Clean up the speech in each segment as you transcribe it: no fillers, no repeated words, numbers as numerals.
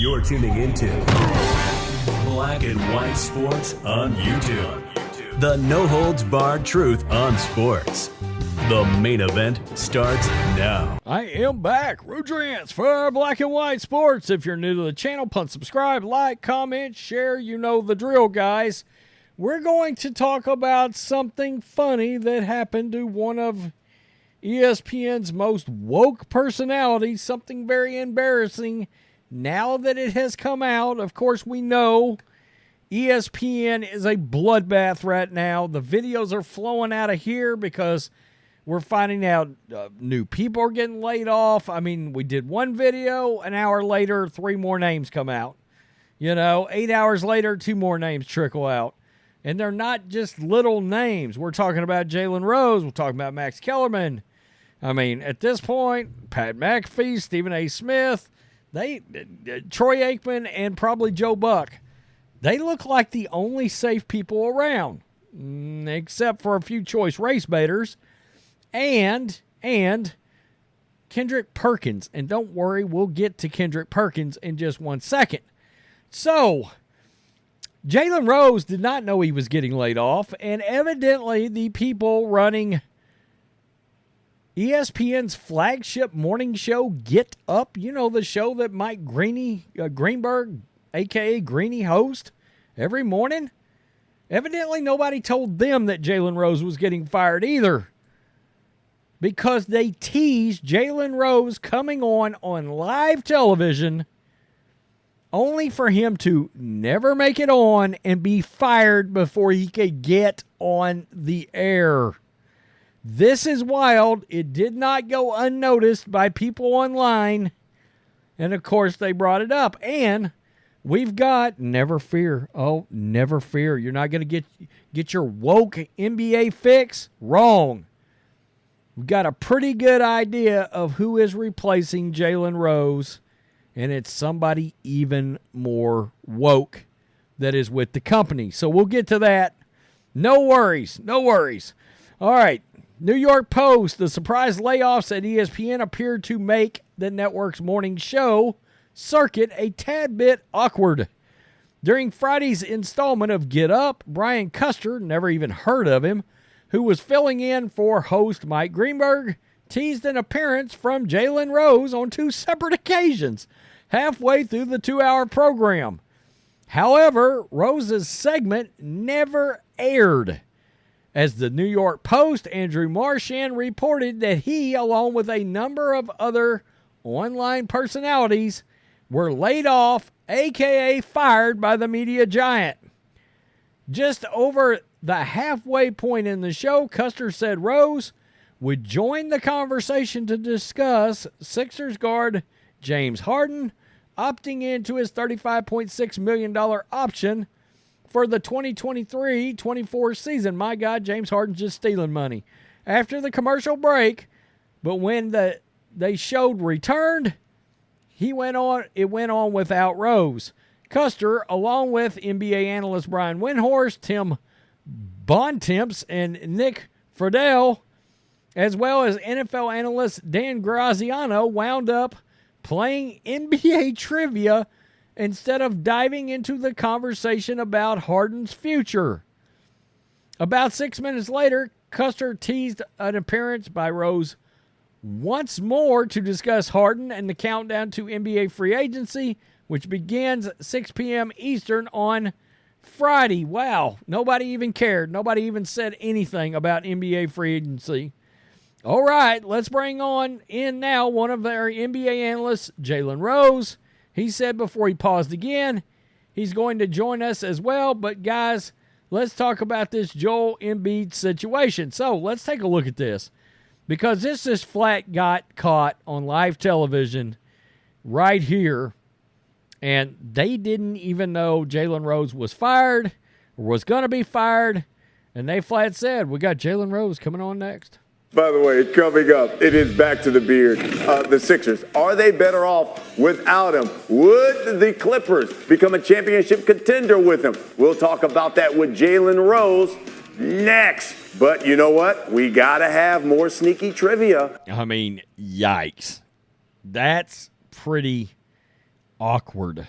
You're tuning into Black and White Sports on YouTube. The no-holds-barred truth on sports. The main event starts now. I am back. Rudrance for Black and White Sports. If you're new to the channel, punch subscribe, like, comment, share. You know the drill, guys. We're going to talk about something funny that happened to one of ESPN's most woke personalities, something very embarrassing. Now that it has come out, of course, we know ESPN is a bloodbath right now. The videos are flowing out of here because we're finding out new people are getting laid off. I mean, we did one video, an hour later, 3 more names come out. 8 hours later, 2 more names trickle out. And they're not just little names. We're talking about Jalen Rose. We're talking about Max Kellerman. I mean, at this point, Pat McAfee, Stephen A. Smith, Troy Aikman, and probably Joe Buck, they look like the only safe people around, except for a few choice race baiters. And Kendrick Perkins. And don't worry, we'll get to Kendrick Perkins in just 1 second. So, Jalen Rose did not know he was getting laid off, and evidently the people running ESPN's flagship morning show, Get Up, the show that Mike Greenberg, a.k.a. Greeny, hosts every morning, evidently nobody told them that Jalen Rose was getting fired either, because they teased Jalen Rose coming on live television only for him to never make it on and be fired before he could get on the air. This is wild. It did not go unnoticed by people online. And, of course, they brought it up. And we've got, never fear. Oh, never fear. You're not going to get your woke NBA fix? Wrong. We've got a pretty good idea of who is replacing Jalen Rose, and it's somebody even more woke that is with the company. So we'll get to that. No worries. All right. New York Post, the surprise layoffs at ESPN appeared to make the network's morning show circuit a tad bit awkward. During Friday's installment of Get Up, Brian Custer, never even heard of him, who was filling in for host Mike Greenberg, teased an appearance from Jalen Rose on 2 separate occasions, halfway through the 2-hour program. However, Rose's segment never aired, as the New York Post, Andrew Marchand, reported that he, along with a number of other online personalities, were laid off, a.k.a. fired by the media giant. Just over the halfway point in the show, Custer said Rose would join the conversation to discuss Sixers guard James Harden opting into his $35.6 million option for the 2023-24 season. My God, James Harden's just stealing money. After the commercial break, but when they showed returned, it went on without Rose. Custer, along with NBA analyst Brian Windhorst, Tim Bontemps, and Nick Friedel, as well as NFL analyst Dan Graziano, wound up playing NBA trivia instead of diving into the conversation about Harden's future. About 6 minutes later, Custer teased an appearance by Rose once more to discuss Harden and the countdown to NBA free agency, which begins 6 p.m. Eastern on Friday. Wow, nobody even cared. Nobody even said anything about NBA free agency. All right, let's bring on in now one of their NBA analysts, Jalen Rose. He said before he paused again, he's going to join us as well. But guys, let's talk about this Joel Embiid situation. So let's take a look at this, because this just flat got caught on live television right here. And they didn't even know Jalen Rose was fired or was going to be fired. And they flat said, we got Jalen Rose coming on next. By the way, coming up, it is back to the beard. The Sixers, are they better off without him? Would the Clippers become a championship contender with him? We'll talk about that with Jalen Rose next. But you know what? We got to have more sneaky trivia. I mean, yikes. That's pretty awkward.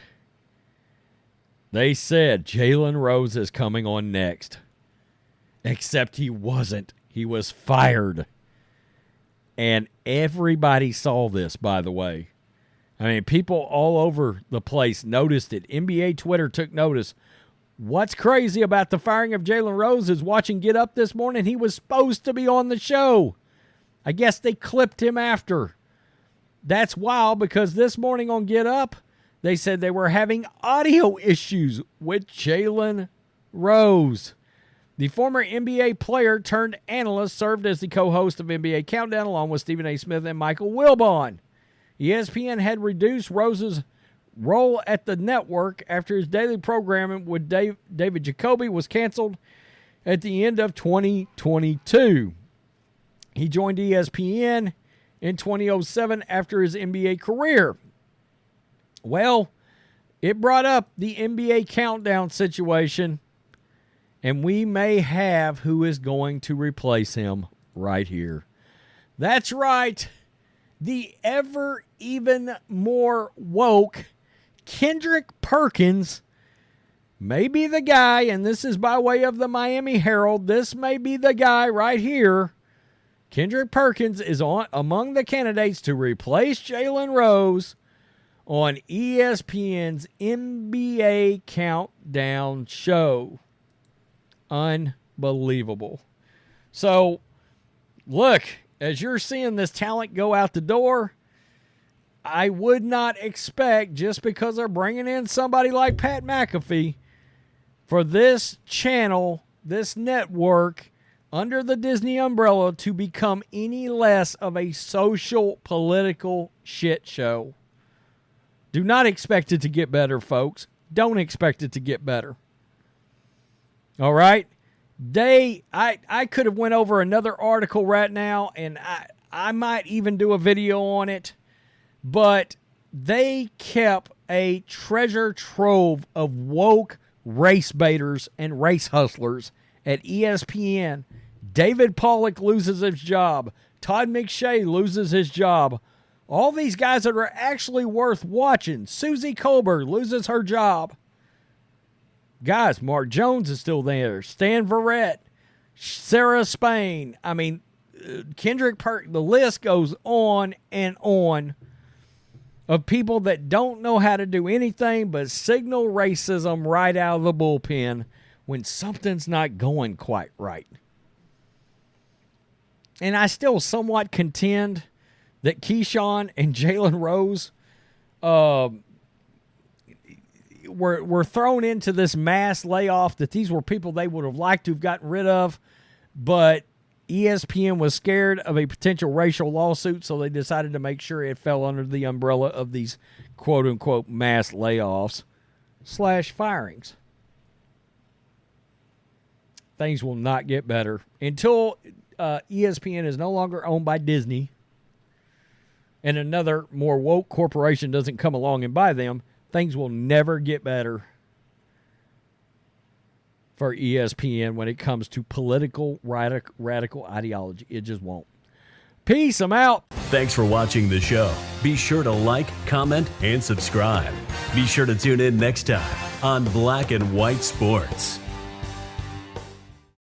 They said Jalen Rose is coming on next. Except he wasn't. He was fired. And everybody saw this, by the way. I mean, people all over the place noticed it. NBA Twitter took notice. What's crazy about the firing of Jalen Rose is watching Get Up this morning. He was supposed to be on the show. I guess they clipped him after. That's wild because this morning on Get Up, they said they were having audio issues with Jalen Rose. The former NBA player turned analyst served as the co-host of NBA Countdown along with Stephen A. Smith and Michael Wilbon. ESPN had reduced Rose's role at the network after his daily programming with David Jacoby was canceled at the end of 2022. He joined ESPN in 2007 after his NBA career. Well, it brought up the NBA Countdown situation, and we may have who is going to replace him right here. That's right. The ever even more woke Kendrick Perkins may be the guy, and this is by way of the Miami Herald. This may be the guy right here. Kendrick Perkins is among the candidates to replace Jalen Rose on ESPN's NBA Countdown show. Unbelievable. So, look, as you're seeing this talent go out the door, I would not expect, just because they're bringing in somebody like Pat McAfee, for this channel, this network, under the Disney umbrella, to become any less of a social, political shit show. Do not expect it to get better, folks. Don't expect it to get better. All right? I could have went over another article right now, and I might even do a video on it, but they kept a treasure trove of woke race baiters and race hustlers at ESPN. David Pollack loses his job. Todd McShay loses his job. All these guys that are actually worth watching. Suzy Kolber loses her job. Guys, Mark Jones is still there. Stan Verrett. Sarah Spain. I mean, Kendrick Perkins. The list goes on and on of people that don't know how to do anything but signal racism right out of the bullpen when something's not going quite right. And I still somewhat contend that Keyshawn and Jalen Rose were thrown into this mass layoff, that these were people they would have liked to have gotten rid of, but ESPN was scared of a potential racial lawsuit, so they decided to make sure it fell under the umbrella of these quote-unquote mass layoffs / firings. Things will not get better until ESPN is no longer owned by Disney and another more woke corporation doesn't come along and buy them. Things will never get better for ESPN when it comes to political radical ideology. It just won't. Peace. I'm out. Thanks for watching the show. Be sure to like, comment, and subscribe. Be sure to tune in next time on Black and White Sports.